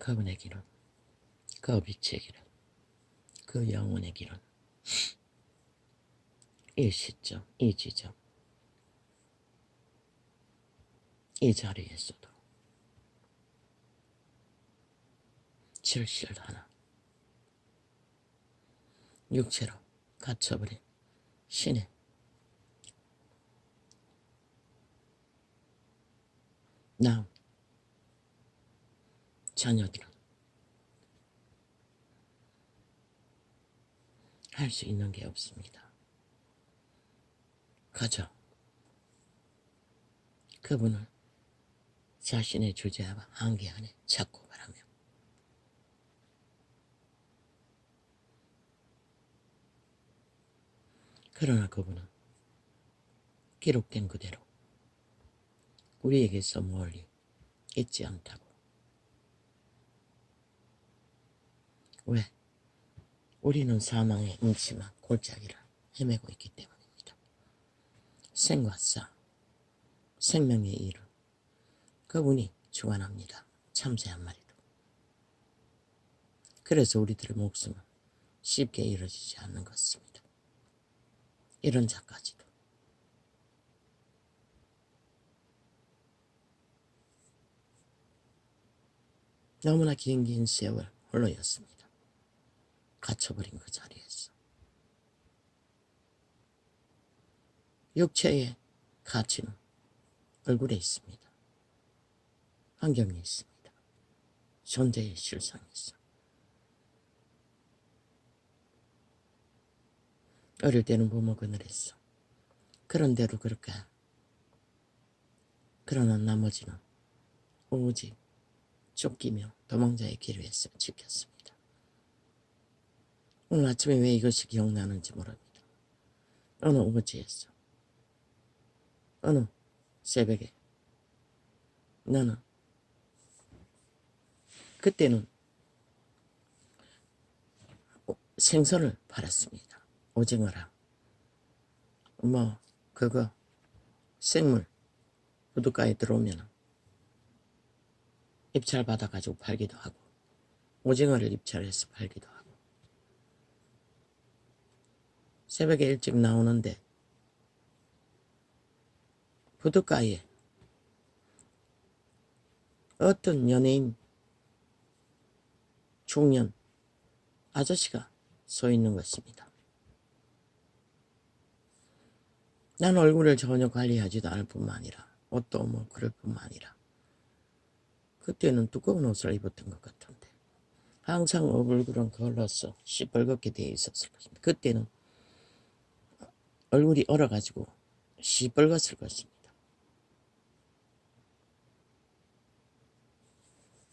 그분의 길은, 그 빛의 길은, 그 영혼의 길은 이 시점, 이 지점, 이 자리에서도 절실하나 육체로 갇혀버린 신의 나 자녀들은 할 수 있는 게 없습니다. 그저 그분을 자신의 주제와 한계 안에 찾고 바라며 그러나 그분은 기록된 그대로 우리에게서 멀리 있지 않다고. 왜? 우리는 사망의 음침한 골짜기를 헤매고 있기 때문입니다. 생과 사, 생명의 이름, 그분이 주관합니다. 참새 한 마리도. 그래서 우리들의 목숨은 쉽게 이루어지지 않는 것입니다. 이런 자까지도. 너무나 긴 세월 홀로였습니다. 갇혀버린 그 자리에서. 육체의 가치는 얼굴에 있습니다. 환경에 있습니다. 존재의 실상에 있어. 어릴 때는 부모 그늘했어. 그런대로 그렇게. 그러나 나머지는 오직 쫓기며 도망자의 길에서 지켰습니다. 오늘 아침에 왜 이것이 기억나는지 모릅니다. 어느 오지에서 어느 새벽에 나는 그때는 생선을 팔았습니다. 오징어랑 그거 생물 부둣가에 들어오면 입찰 받아가지고 팔기도 하고 오징어를 입찰해서 팔기도 하고 새벽에 일찍 나오는데 부둣가에 어떤 연예인 중년 아저씨가 서 있는 것입니다. 난 얼굴을 전혀 관리하지도 않을 뿐만 아니라 옷도 그럴 뿐만 아니라 그때는 두꺼운 옷을 입었던 것 같은데 항상 얼굴은 걸러서 시뻘겋게 되어 있었을 것입니다. 그때는 얼굴이 얼어가지고 시뻘겋을 것입니다.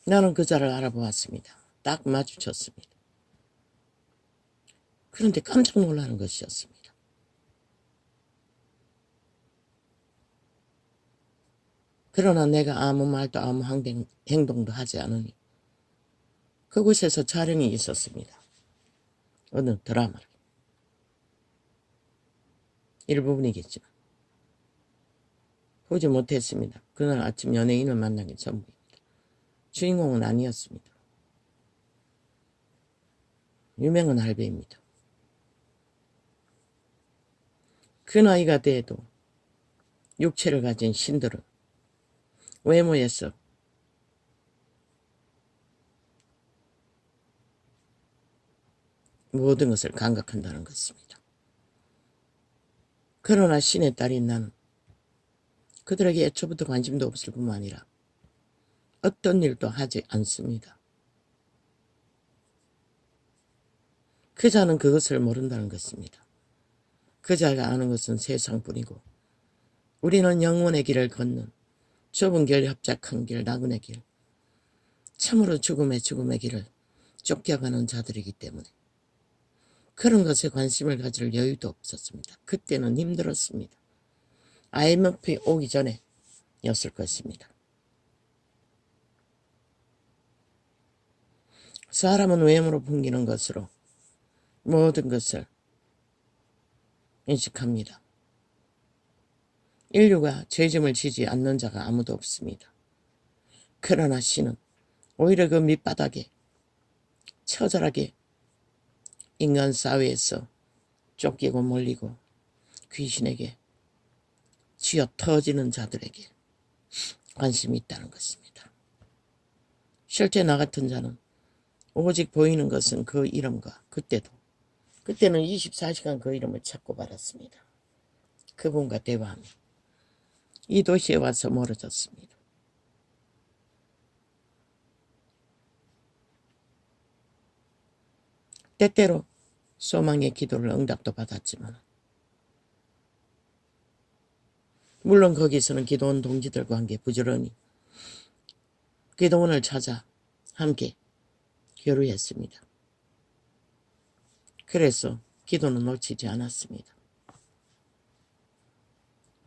나는 그자를 알아보았습니다. 딱 마주쳤습니다. 그런데 깜짝 놀라는 것이었습니다. 그러나 내가 아무 말도 아무 행동도 하지 않으니 그곳에서 촬영이 있었습니다. 어느 드라마를. 일부분이겠지만 보지 못했습니다. 그날 아침 연예인을 만나기 전부입니다. 주인공은 아니었습니다. 유명한 할배입니다. 그 나이가 돼도 육체를 가진 신들은 외모에서 모든 것을 감각한다는 것입니다. 그러나 신의 딸인 나는 그들에게 애초부터 관심도 없을 뿐만 아니라 어떤 일도 하지 않습니다. 그자는 그것을 모른다는 것입니다. 그자가 아는 것은 세상뿐이고 우리는 영혼의 길을 걷는 좁은 길, 협착한 길, 나그네 길, 참으로 죽음의 길을 쫓겨가는 자들이기 때문에 그런 것에 관심을 가질 여유도 없었습니다. 그때는 힘들었습니다. IMF 오기 전에 였을 것입니다. 사람은 외모로 풍기는 것으로 모든 것을 인식합니다. 인류가 죄짐을 지지 않는 자가 아무도 없습니다. 그러나 신은 오히려 그 밑바닥에 처절하게 인간 사회에서 쫓기고 몰리고 귀신에게 쥐어 터지는 자들에게 관심이 있다는 것입니다. 실제 나 같은 자는 오직 보이는 것은 그 이름과 그때는 24시간 그 이름을 찾고 받았습니다. 그분과 대화하며 이 도시에 와서 멀어졌습니다. 때때로 소망의 기도를 응답도 받았지만 물론 거기서는 기도원 동지들과 함께 부지런히 기도원을 찾아 함께 교류했습니다. 그래서 기도는 놓치지 않았습니다.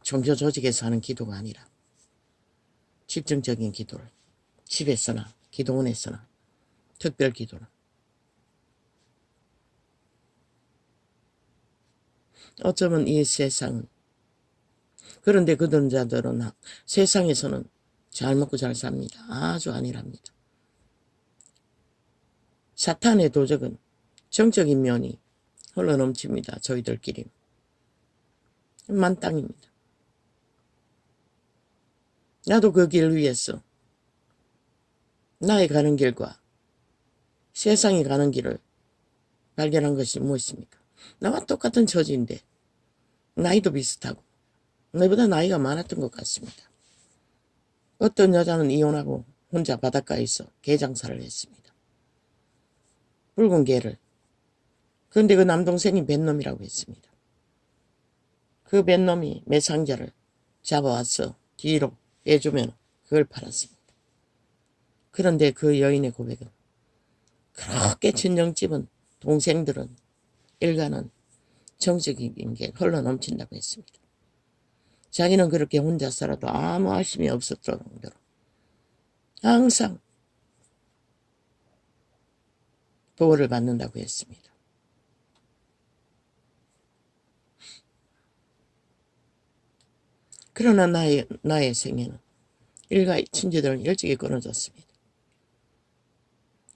종교 조직에서 하는 기도가 아니라 집중적인 기도를 집에서나 기도원에서나 특별 기도를 어쩌면 이 세상은 그런데 그런 자들은 세상에서는 잘 먹고 잘 삽니다. 아주 아니랍니다. 사탄의 도적은 정적인 면이 흘러넘칩니다. 저희들끼리 만땅입니다. 나도 그 길 위에서 나의 가는 길과 세상이 가는 길을 발견한 것이 무엇입니까? 나와 똑같은 처지인데 나이도 비슷하고 나보다 나이가 많았던 것 같습니다. 어떤 여자는 이혼하고 혼자 바닷가에서 개장사를 했습니다. 붉은 개를. 그런데 그 남동생이 뱃놈이라고 했습니다. 그 뱃놈이 매상자를 잡아와서 뒤로 빼주면 그걸 팔았습니다. 그런데 그 여인의 고백은 그렇게 친정집은 동생들은 일가는 정적인 게 흘러넘친다고 했습니다. 자기는 그렇게 혼자 살아도 아무 아심이 없었을 정도로 항상 보호를 받는다고 했습니다. 그러나 나의 생애는 일가의 친지들은 일찍이 끊어졌습니다.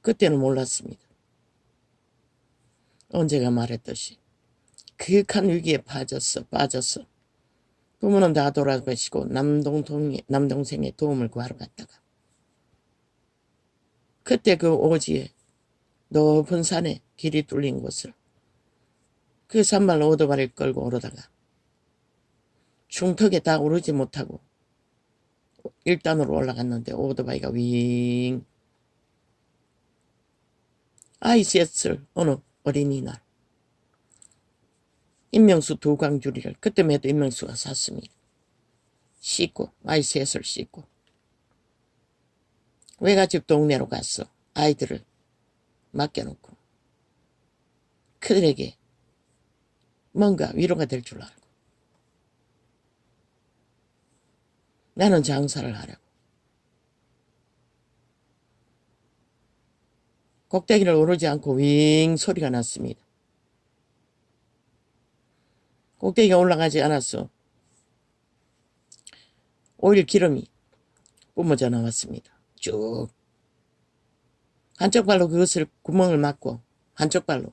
그때는 몰랐습니다. 언제가 말했듯이 극한 위기에 빠졌어. 부모는 다 돌아가시고 남동생의 도움을 구하러 갔다가 그때 그 오지에 높은 산에 길이 뚫린 곳을 그 산말 오토바이를 끌고 오르다가 중턱에 다 오르지 못하고 1단으로 올라갔는데 오토바이가 윙 아이스였을 어느 어린이날 임명수 2광주리를 그때에도 임명수가 샀습니다. 씻고 아이셋을 씻고 외갓집 동네로 가서 아이들을 맡겨놓고 그들에게 뭔가 위로가 될 줄 알고 나는 장사를 하려고 꼭대기를 오르지 않고 윙 소리가 났습니다. 꼭대기가 올라가지 않았어. 오일 기름이 뿜어져 나왔습니다. 쭉 한쪽 발로 그것을 구멍을 막고 한쪽 발로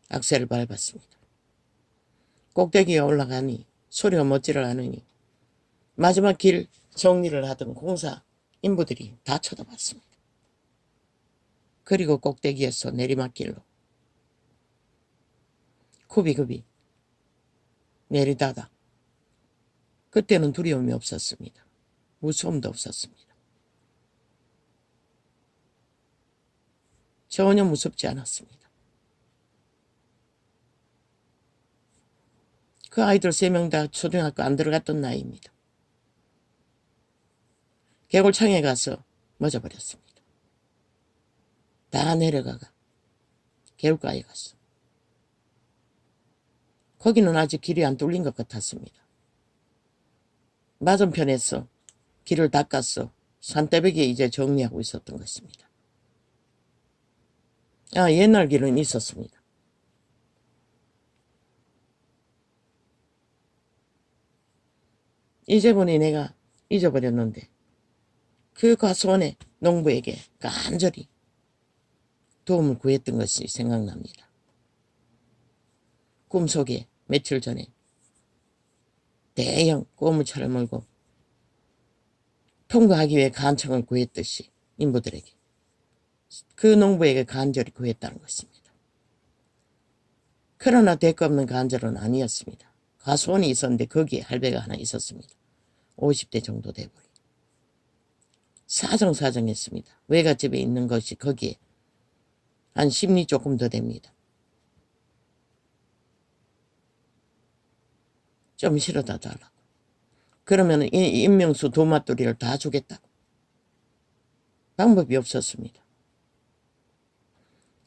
악셀을 밟았습니다. 꼭대기에 올라가니 소리가 멎지를 않으니 마지막 길 정리를 하던 공사 인부들이 다 쳐다봤습니다. 그리고 꼭대기에서 내리막길로 굽이굽이 내리다가 그때는 두려움이 없었습니다. 무서움도 없었습니다. 전혀 무섭지 않았습니다. 그 아이들 3명 다 초등학교 안 들어갔던 나이입니다. 개골창에 가서 멎어버렸습니다. 다 내려가가 개울가에 갔어. 거기는 아직 길이 안 뚫린 것 같았습니다. 맞은편에서 길을 닦아서 산대벽에 이제 정리하고 있었던 것입니다. 옛날 길은 있었습니다. 이제 보니 내가 잊어버렸는데 그 과수원에 농부에게 간절히 도움을 구했던 것이 생각납니다. 꿈속에 며칠 전에 대형 고무차를 몰고 통과하기 위해 간청을 구했듯이 인부들에게 그 농부에게 간절히 구했다는 것입니다. 그러나 대가 없는 간절은 아니었습니다. 과수원이 있었는데 거기에 할배가 하나 있었습니다. 50대 정도 돼버리. 사정사정했습니다. 외갓집에 있는 것이 거기에 한 10리 조금 더 됩니다. 좀 실어다 달라고. 그러면 인명수 도마뚜리를 다 주겠다고. 방법이 없었습니다.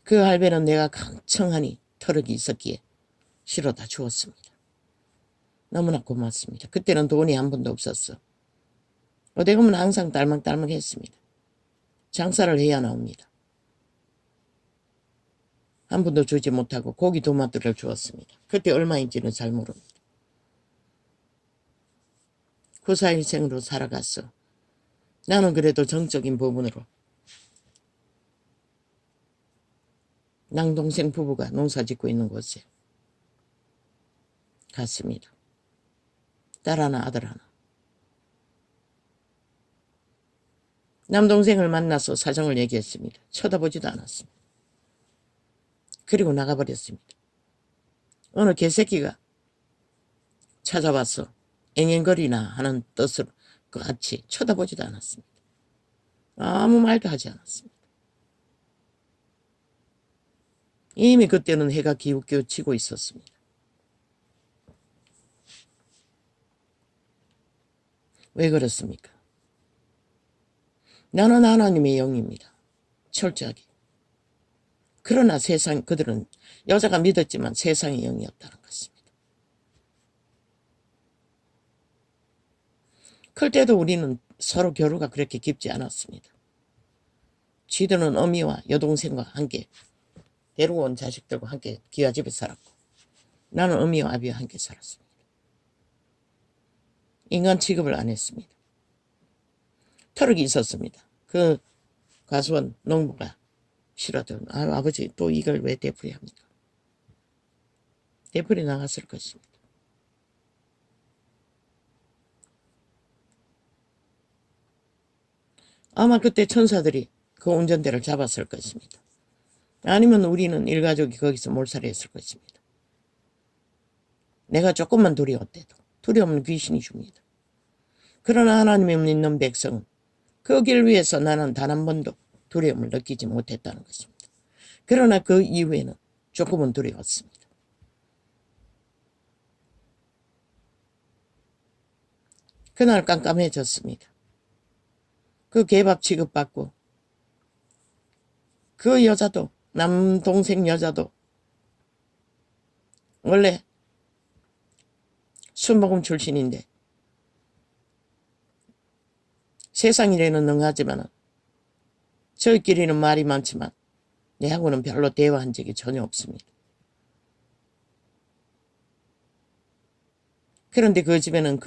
그 할배는 내가 강청하니 터럭이 있었기에 실어다 주었습니다. 너무나 고맙습니다. 그때는 돈이 한 번도 없었어. 어디 가면 항상 딸막딸막했습니다. 장사를 해야 나옵니다. 한 번도 주지 못하고 고기 도마뚜리를 주었습니다. 그때 얼마인지는 잘 모릅니다. 구사일생으로 살아갔어. 나는 그래도 정적인 부분으로 남동생 부부가 농사 짓고 있는 곳에 갔습니다. 딸 하나 아들 하나. 남동생을 만나서 사정을 얘기했습니다. 쳐다보지도 않았습니다. 그리고 나가버렸습니다. 어느 개새끼가 찾아와서 앵앵거리나 하는 뜻으로 같이 쳐다보지도 않았습니다. 아무 말도 하지 않았습니다. 이미 그때는 해가 기웃기웃 있었습니다. 왜 그렇습니까? 나는 하나님의 영입니다. 철저하게. 그러나 그들은 여자가 믿었지만 세상의 영이었다는 것입니다. 클 때도 우리는 서로 교류가 그렇게 깊지 않았습니다. 쥐들은 어미와 여동생과 함께 데리고 온 자식들과 함께 기와집에 살았고 나는 어미와 아비와 함께 살았습니다. 인간 취급을 안 했습니다. 터럭이 있었습니다. 그 과수원 농부가 싫어도 아버지 또 이걸 왜 되풀이 합니까? 되풀이 나갔을 것입니다. 아마 그때 천사들이 그 운전대를 잡았을 것입니다. 아니면 우리는 일가족이 거기서 몰살을 했을 것입니다. 내가 조금만 두려웠대도 두려움은 귀신이 줍니다. 그러나 하나님을 믿는 백성은 그 길 위에서 나는 단 한 번도 두려움을 느끼지 못했다는 것입니다. 그러나 그 이후에는 조금은 두려웠습니다. 그날 깜깜해졌습니다. 그 개밥 취급받고 그 여자도 남동생 여자도 원래 순복음 출신인데 세상 일에는 능하지만 저희끼리는 말이 많지만 내하고는 별로 대화한 적이 전혀 없습니다. 그런데 그 집에는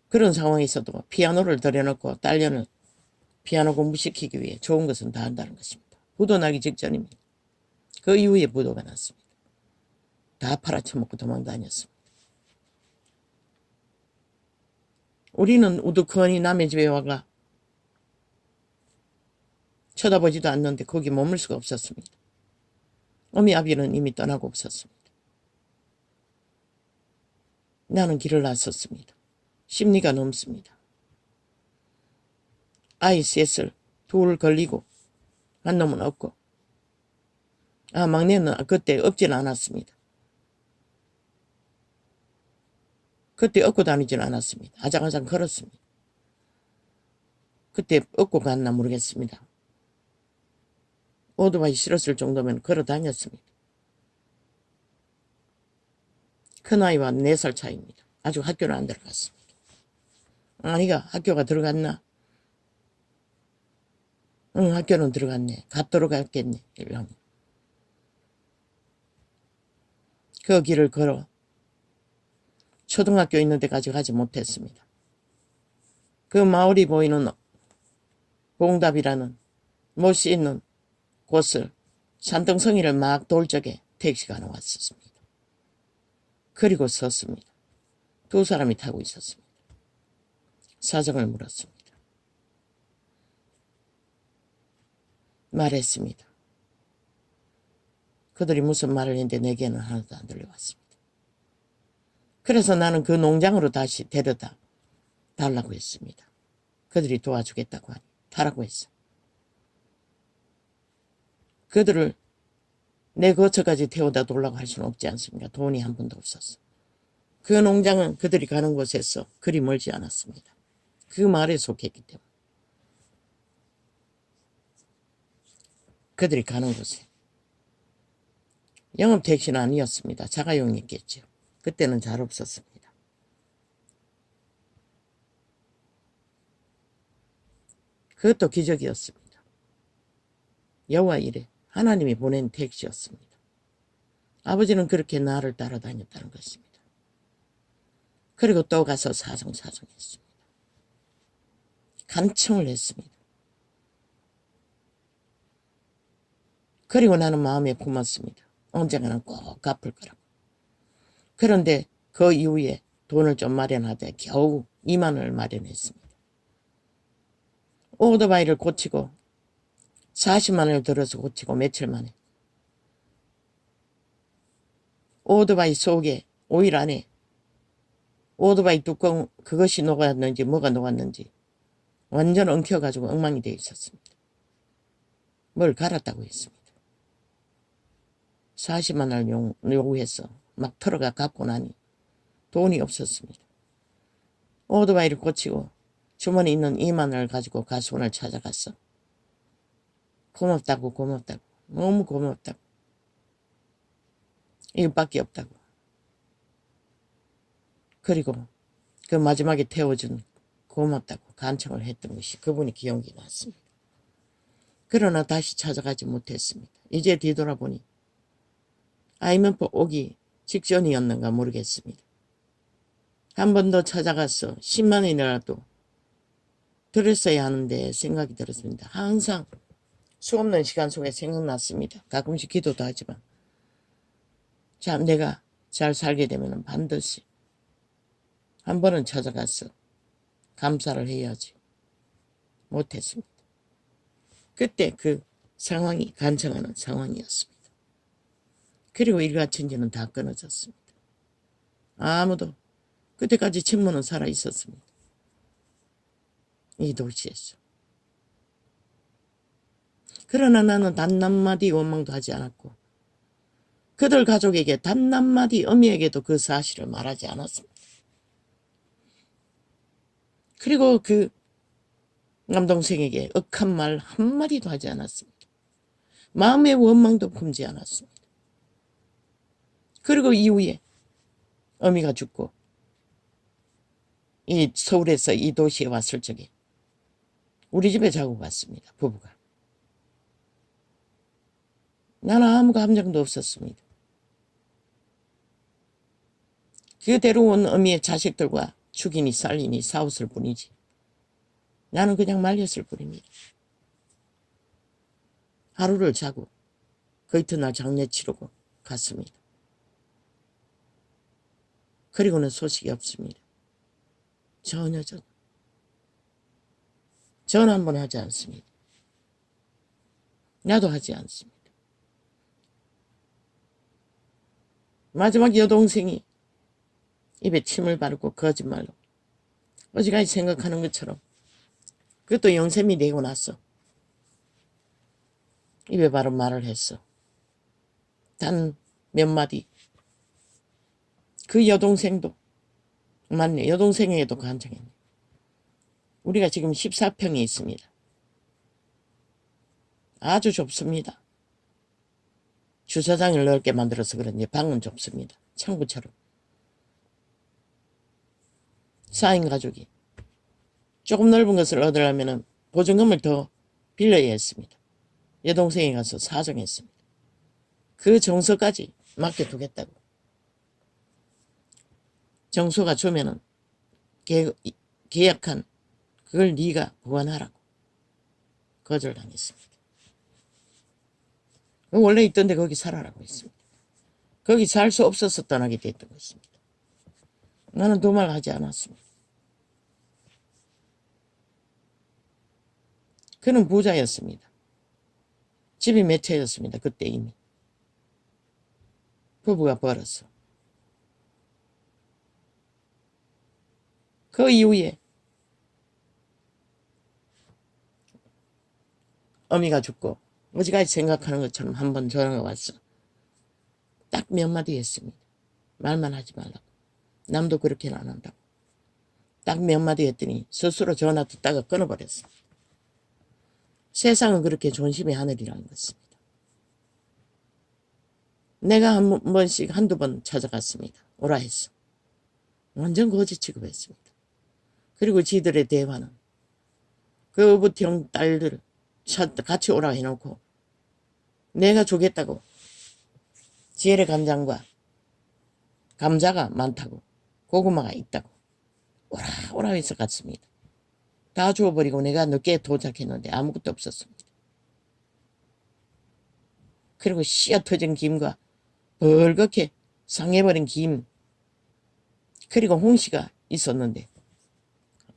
그런 상황에서도 피아노를 들여놓고 딸년을 피아노 공부시키기 위해 좋은 것은 다 한다는 것입니다. 부도 나기 직전입니다. 그 이후에 부도가 났습니다. 다 팔아쳐먹고 도망다녔습니다. 우리는 우두커니 남의 집에 와가 쳐다보지도 않는데 거기 머물 수가 없었습니다. 어미 아비는 이미 떠나고 없었습니다. 나는 길을 나섰습니다. 심리가 넘습니다. 아이 셋을 둘 걸리고 한 놈은 없고 막내는 그때 없지는 않았습니다. 그때 업고 다니지는 않았습니다. 아장아장 걸었습니다. 그때 업고 갔나 모르겠습니다. 오토바이 실었을 정도면 걸어 다녔습니다. 큰아이와 4살 차이입니다. 아직 학교를 안 들어갔습니다. 아니가 학교가 들어갔나? 응, 학교는 들어갔네. 갔도록 갔겠네. 그 길을 걸어 초등학교 있는 데까지 가지 못했습니다. 그 마을이 보이는 봉답이라는 못 씻는 곳을 산등성이를 막 돌 적에 택시가 하나 왔었습니다. 그리고 섰습니다. 두 사람이 타고 있었습니다. 사정을 물었습니다. 말했습니다. 그들이 무슨 말을 했는데 내게는 하나도 안 들려왔습니다. 그래서 나는 그 농장으로 다시 데려다 달라고 했습니다. 그들이 도와주겠다고 하니 타라고 했어. 그들을 내 거처까지 태워다 돌라고 할 수는 없지 않습니까? 돈이 한 푼도 없었어. 그 농장은 그들이 가는 곳에서 그리 멀지 않았습니다. 그 말에 속했기 때문에. 그들이 가는 곳에. 영업 택시는 아니었습니다. 자가용이었겠죠. 그때는 잘 없었습니다. 그것도 기적이었습니다. 여호와 이래 하나님이 보낸 택시였습니다. 아버지는 그렇게 나를 따라다녔다는 것입니다. 그리고 또 가서 사정했습니다. 간청을 했습니다. 그리고 나는 마음에 품었습니다. 언젠가는 꼭 갚을 거라고. 그런데 그 이후에 돈을 좀 마련하되 겨우 2만 원을 마련했습니다. 오토바이를 고치고 40만 원을 들어서 고치고 며칠 만에 오토바이 속에 오일 안에 오토바이 뚜껑 그것이 녹았는지 뭐가 녹았는지 완전 엉켜가지고 엉망이 되어 있었습니다. 뭘 갈았다고 했습니다. 40만 원을 요구해서 막 털어가 갚고 나니 돈이 없었습니다. 오토바이를 고치고 주머니 있는 2만 원을 가지고 가수원을 찾아갔어. 고맙다고 너무 고맙다고 이것밖에 없다고. 그리고 그 마지막에 태워준 고맙다고 간청을 했던 것이 그분이 기억이 났습니다. 그러나 다시 찾아가지 못했습니다. 이제 뒤돌아보니 IMF 오기 직전이었는가 모르겠습니다. 한 번 더 찾아가서 10만 원이라도 들었어야 하는데 생각이 들었습니다. 항상 수없는 시간 속에 생각났습니다. 가끔씩 기도도 하지만 참 내가 잘 살게 되면 반드시 한 번은 찾아가서 감사를 해야지 못했습니다. 그때 그 상황이 간청하는 상황이었습니다. 그리고 일가천지는 다 끊어졌습니다. 아무도 그때까지 친모는 살아 있었습니다. 이 도시에서. 그러나 나는 단 한마디 원망도 하지 않았고 그들 가족에게 단 한마디 어미에게도 그 사실을 말하지 않았습니다. 그리고 그 남동생에게 억한 말 한마디도 하지 않았습니다. 마음의 원망도 품지 않았습니다. 그리고 이후에 어미가 죽고 이 서울에서 이 도시에 왔을 적에 우리 집에 자고 갔습니다. 부부가. 나는 아무 감정도 없었습니다. 그 데려온 어미의 자식들과 죽이니 살리니 싸웠을 뿐이지. 나는 그냥 말렸을 뿐입니다. 하루를 자고 그 이튿날 장례 치르고 갔습니다. 그리고는 소식이 없습니다. 전혀. 전화 한 번 하지 않습니다. 나도 하지 않습니다. 마지막 여동생이 입에 침을 바르고 거짓말로 어지간히 생각하는 것처럼 그것도 영샘이 되고 나서 입에 바른 말을 했어. 단 몇 마디. 그 여동생도 맞네. 여동생에게도 간청했네. 우리가 지금 14평이 있습니다. 아주 좁습니다. 주차장을 넓게 만들어서 그런지 방은 좁습니다. 창구처럼. 4인 가족이 조금 넓은 것을 얻으려면 보증금을 더 빌려야 했습니다. 여동생이 가서 사정했습니다. 그 정서까지 맡겨두겠다고. 정서가 주면은 계약한 그걸 네가 보관하라고. 거절당했습니다. 원래 있던데 거기 살아라고 했습니다. 거기 살 수 없어서 떠나게 됐던 것입니다. 나는 도말하지 않았습니다. 그는 부자였습니다. 집이 몇 채였습니다. 그때 이미. 부부가 벌었어. 그 이후에 어미가 죽고 어지간히 생각하는 것처럼 한 번 전화가 왔어. 딱 몇 마디 했습니다. 말만 하지 말라고. 남도 그렇게는 안 한다고. 딱 몇 마디 했더니 스스로 전화 듣다가 끊어버렸어. 세상은 그렇게 존심의 하늘이라는 것입니다. 내가 한 번씩 한두 번 찾아갔습니다. 오라 했어. 완전 거지 취급했습니다. 그리고 지들의 대화는 그 어부형 딸들 같이 오라 해놓고 내가 주겠다고 지혜의 간장과 감자가 많다고 고구마가 있다고 오라 오라 해서 갔습니다. 다 주워버리고 내가 늦게 도착했는데 아무것도 없었습니다. 그리고 씨앗 터진 김과 벌겋게 상해버린 김 그리고 홍시가 있었는데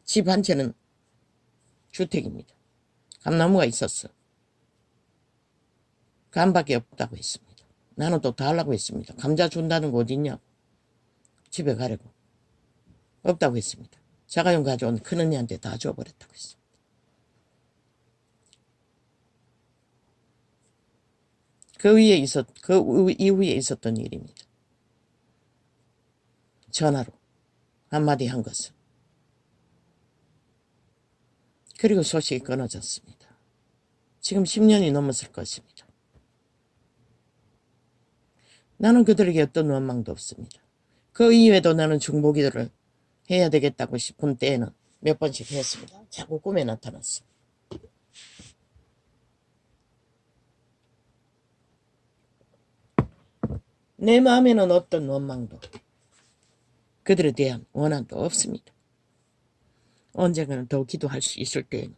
집 한 채는 주택입니다. 감나무가 있었어. 감밖에 없다고 했습니다. 나는 또 달라고 했습니다. 감자 준다는 거 어딨냐고. 집에 가려고. 없다고 했습니다. 자가용 가져온 큰언니한테 다 줘버렸다고 했습니다. 그 이후에 있었던 일입니다. 전화로 한마디 한 것은. 그리고 소식이 끊어졌습니다. 지금 10년이 넘었을 것입니다. 나는 그들에게 어떤 원망도 없습니다. 그 이후에도 나는 중보기도를 해야 되겠다고 싶은 때에는 몇 번씩 했습니다. 자꾸 꿈에 나타났어. 내 마음에는 어떤 원망도 그들에 대한 원한도 없습니다. 언젠가는 더 기도할 수 있을 때에는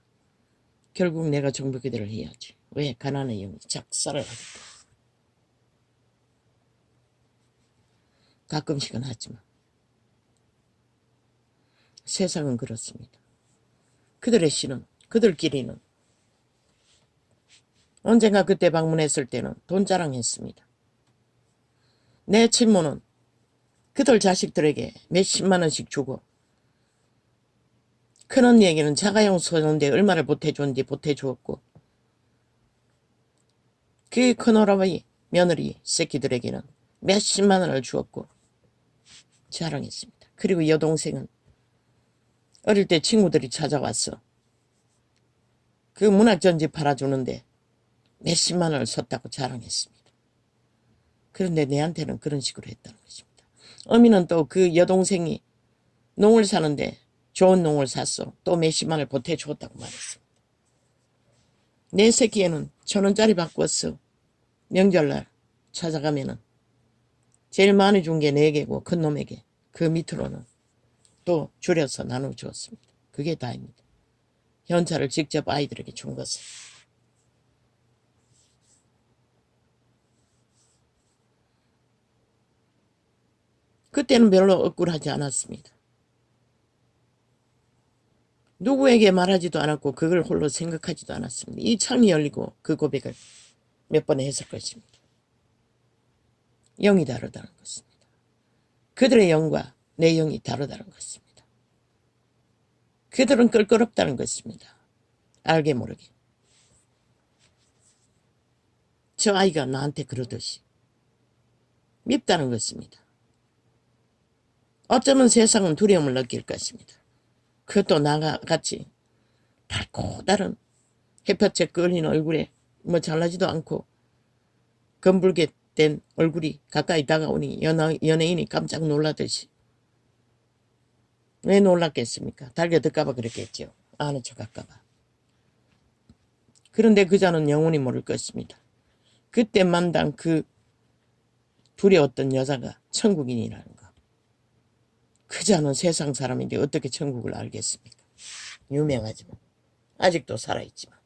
결국 내가 중보기도를 해야지. 왜 가난의 영이 작살을 하겠다. 가끔씩은 하지만 세상은 그렇습니다. 그들의 신은 그들끼리는 언젠가 그때 방문했을 때는 돈 자랑했습니다. 내 친모는 그들 자식들에게 몇십만 원씩 주고 큰언니에게는 자가용 쏘는데 얼마를 보태줬는지 보태주었고 그 큰오라버니 며느리 새끼들에게는 몇십만 원을 주었고 자랑했습니다. 그리고 여동생은 어릴 때 친구들이 찾아왔어. 그 문학전지 팔아주는데 몇십만 원을 썼다고 자랑했습니다. 그런데 내한테는 그런 식으로 했다는 것입니다. 어미는 또 그 여동생이 농을 사는데 좋은 농을 샀어. 또 몇십만 원을 보태주었다고 말했습니다. 내 새끼에는 1,000원짜리 바꿨어. 명절날 찾아가면은 제일 많이 준 게 4개고 큰 놈에게 그 밑으로는 또 줄여서 나눠주었습니다. 그게 다입니다. 현찰을 직접 아이들에게 준 것은. 그때는 별로 억울하지 않았습니다. 누구에게 말하지도 않았고 그걸 홀로 생각하지도 않았습니다. 이 창이 열리고 그 고백을 몇 번 했을 것입니다. 영이 다르다는 것입니다. 그들의 영과 내 영이 다르다는 것입니다. 그들은 껄끄럽다는 것입니다. 알게 모르게. 저 아이가 나한테 그러듯이 밉다는 것입니다. 어쩌면 세상은 두려움을 느낄 것입니다. 그것도 나같이 밝고 다른 햇볕에 끌린 얼굴에 뭐 잘나지도 않고 검붉게 된 얼굴이 가까이 다가오니 연예인이 깜짝 놀라듯이. 왜 놀랐겠습니까? 달겨들까봐 그랬겠죠. 아는 척 할까봐. 그런데 그자는 영원히 모를 것입니다. 그때 만난 그 두려웠던 여자가 천국인이라는 거. 그자는 세상 사람인데 어떻게 천국을 알겠습니까? 유명하지만 아직도 살아있지만.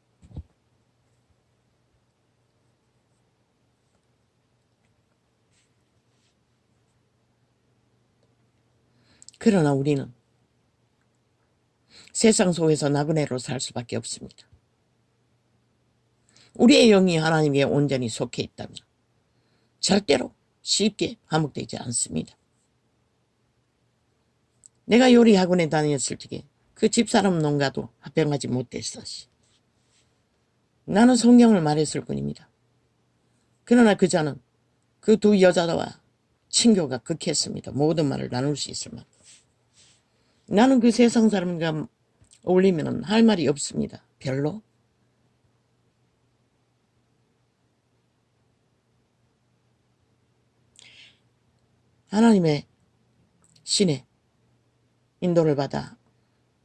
그러나 우리는 세상 속에서 나그네로 살 수밖에 없습니다. 우리의 영이 하나님께 온전히 속해 있다면 절대로 쉽게 함목되지 않습니다. 내가 요리 학원에 다녔을 적에 그 집사람 농가도 합병하지 못했었시. 나는 성경을 말했을 뿐입니다. 그러나 그자는 그 두 여자와 친교가 극했습니다. 모든 말을 나눌 수 있을 만큼. 나는 그 세상 사람과 어울리면 할 말이 없습니다. 별로. 하나님의 신의 인도를 받아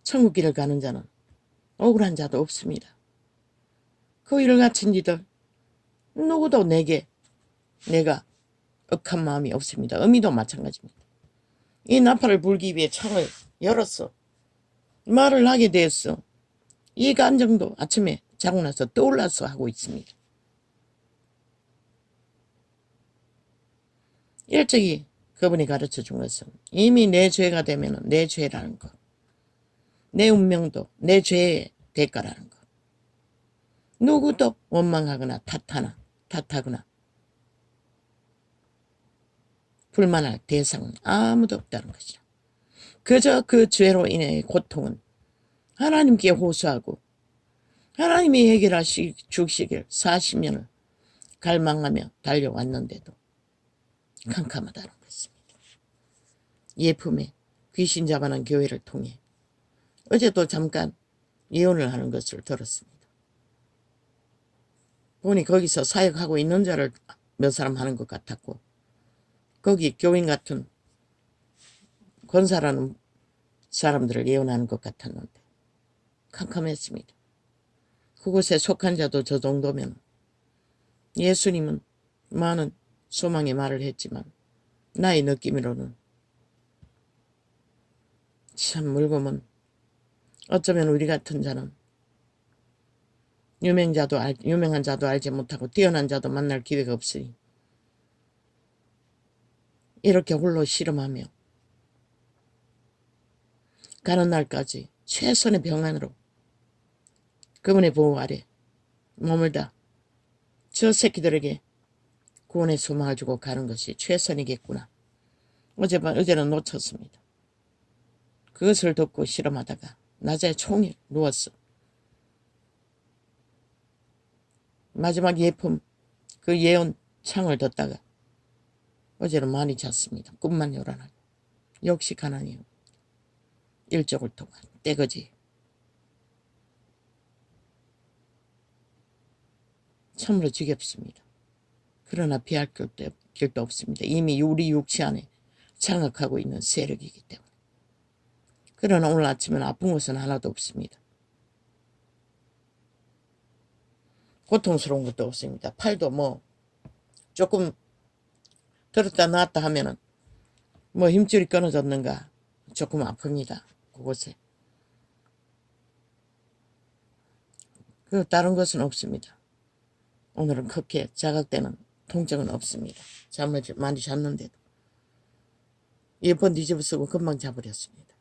천국 길을 가는 자는 억울한 자도 없습니다. 그 일을 갖춘 이들 누구도 내가 억한 마음이 없습니다. 어미도 마찬가지입니다. 이 나팔을 불기 위해 창을 열었어. 말을 하게 되었어. 이 감정도 아침에 자고 나서 떠올라서 하고 있습니다. 일찍이 그분이 가르쳐 준 것은 이미 내 죄가 되면 내 죄라는 것, 내 운명도 내 죄의 대가라는 것, 누구도 원망하거나 탓하거나 불만할 대상은 아무도 없다는 것이다. 그저 그 죄로 인해 고통은 하나님께 호소하고 하나님이 해결하시 주시길 40년을 갈망하며 달려왔는데도 캄캄하다는 것입니다. 예품에 귀신 잡아난 교회를 통해 어제도 잠깐 예언을 하는 것을 들었습니다. 보니 거기서 사역하고 있는 자를 몇 사람 하는 것 같았고 거기 교인 같은 권사라는 사람들을 예언하는 것 같았는데 캄캄했습니다. 그곳에 속한 자도 저 정도면 예수님은 많은 소망의 말을 했지만 나의 느낌으로는 참 물고면 어쩌면 우리 같은 자는 유명한 자도 알지 못하고 뛰어난 자도 만날 기회가 없으니 이렇게 홀로 씨름하며 가는 날까지 최선의 평안으로 그분의 보호 아래 머물다 저 새끼들에게 구원의 소망을 주고 가는 것이 최선이겠구나. 어제는 놓쳤습니다. 그것을 듣고 실험하다가 낮에 종일 누웠어. 마지막 예품 그 예언 창을 듣다가 어제는 많이 잤습니다. 꿈만 요란하고. 역시 가난이요. 일적을 통한 떼거지. 참으로 지겹습니다. 그러나 피할 길도 없습니다. 이미 우리 육체 안에 장악하고 있는 세력이기 때문에. 그러나 오늘 아침은 아픈 것은 하나도 없습니다. 고통스러운 것도 없습니다. 팔도 뭐 조금 들었다 놨다 하면은 뭐 힘줄이 끊어졌는가 조금 아픕니다. 그곳에. 그 다른 것은 없습니다. 오늘은 그렇게 자각되는 통증은 없습니다. 잠을 많이 잤는데도 예쁜 뒤집어 쓰고 금방 자버렸습니다.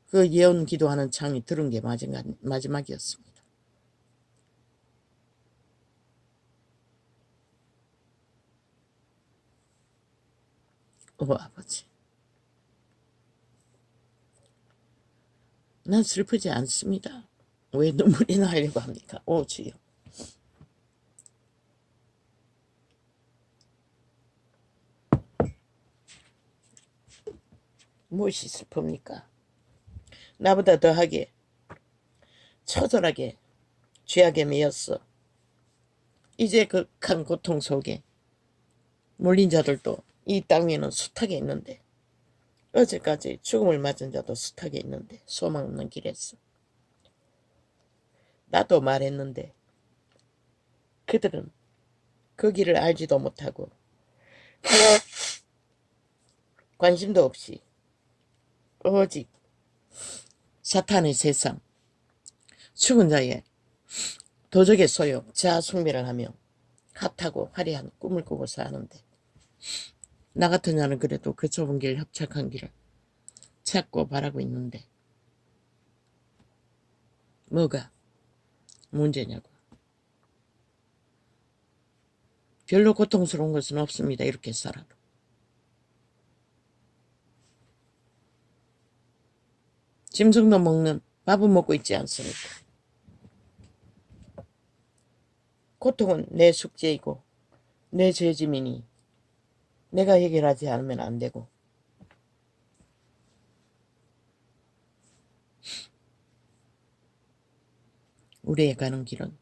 그 예언 기도하는 창이 들은 게 마지막이었습니다. 아버지, 난 슬프지 않습니다. 왜 눈물이 나려고 합니까? 주여. 무엇이 슬픕니까? 나보다 더하게 처절하게 죄악에 매였어. 이제 극한 고통 속에 몰린 자들도 이 땅 위에는 숱하게 있는데 어제까지 죽음을 맞은 자도 숱하게 있는데 소망 없는 길에서 나도 말했는데 그들은 그 길을 알지도 못하고 관심도 없이 오직 사탄의 세상 죽은 자의 도적의 소욕 자아숭배를 하며 핫하고 화려한 꿈을 꾸고 사는데 나 같은 자는 그래도 그 좁은 길 협착한 길을 찾고 바라고 있는데 뭐가 문제냐고. 별로 고통스러운 것은 없습니다. 이렇게 살아도. 짐승도 먹는 밥은 먹고 있지 않습니까? 고통은 내 숙제이고 내 죄짐이니 내가 해결하지 않으면 안 되고, 우리의 가는 길은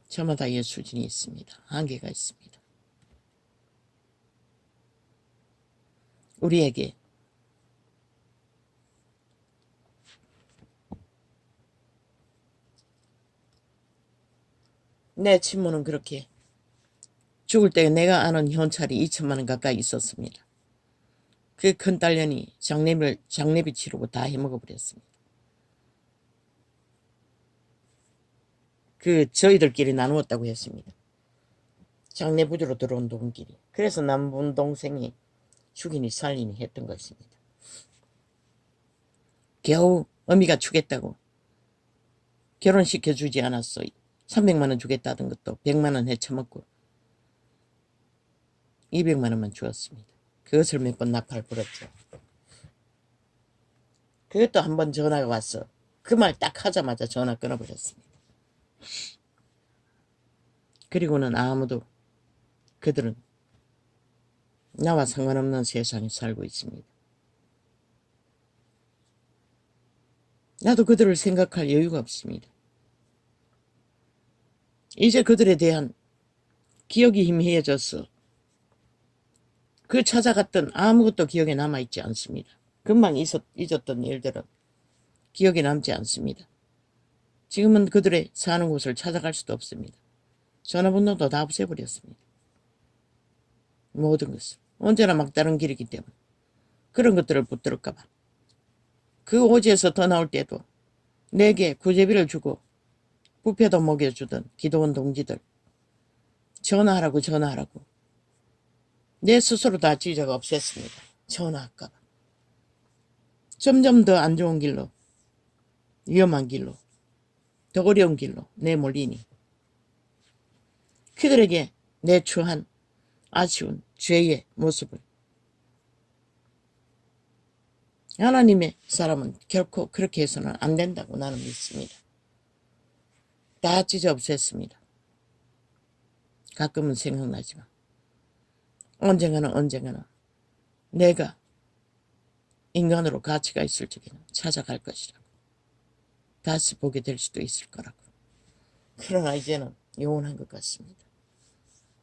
저마다의 수준이 있습니다. 한계가 있습니다. 우리에게 내 친모는 그렇게 죽을 때 내가 아는 현찰이 2천만 원 가까이 있었습니다. 그 큰 딸년이 장례비 치르고 다 해먹어버렸습니다. 저희들끼리 나누었다고 했습니다. 장례 부주로 들어온 돈끼리. 그래서 남분 동생이 죽이니 살리니 했던 것입니다. 겨우 어미가 주겠다고 결혼시켜주지 않았어. 300만 원 주겠다던 것도 100만 원 헤쳐먹고 200만 원만 주었습니다. 그것을 몇 번 나팔 불었죠. 그것도 한 번 전화가 왔어. 그 말 딱 하자마자 전화 끊어버렸습니다. 그리고는 아무도, 그들은 나와 상관없는 세상에 살고 있습니다. 나도 그들을 생각할 여유가 없습니다. 이제 그들에 대한 기억이 희미해졌어. 그 찾아갔던 아무것도 기억에 남아있지 않습니다. 금방 잊었던 일들은 기억에 남지 않습니다. 지금은 그들의 사는 곳을 찾아갈 수도 없습니다. 전화번호도 다 없애버렸습니다. 모든 것을. 언제나 막다른 길이기 때문에 그런 것들을 붙들을까봐. 그 오지에서 더 나올 때도 내게 구제비를 주고 부패도 먹여주던 기도원 동지들, 전화하라고 내 스스로 다 지적 없앴습니다. 전화할까봐. 점점 더 안 좋은 길로, 위험한 길로, 더 어려운 길로 내몰리니 그들에게 내 추한 아쉬운 죄의 모습을 하나님의 사람은 결코 그렇게 해서는 안 된다고 나는 믿습니다. 다 찢어 없앴습니다. 가끔은 생각나지만 언젠가는 내가 인간으로 가치가 있을 적에는 찾아갈 것이라고. 다시 보게 될 수도 있을 거라고. 그러나 이제는 영원한 것 같습니다.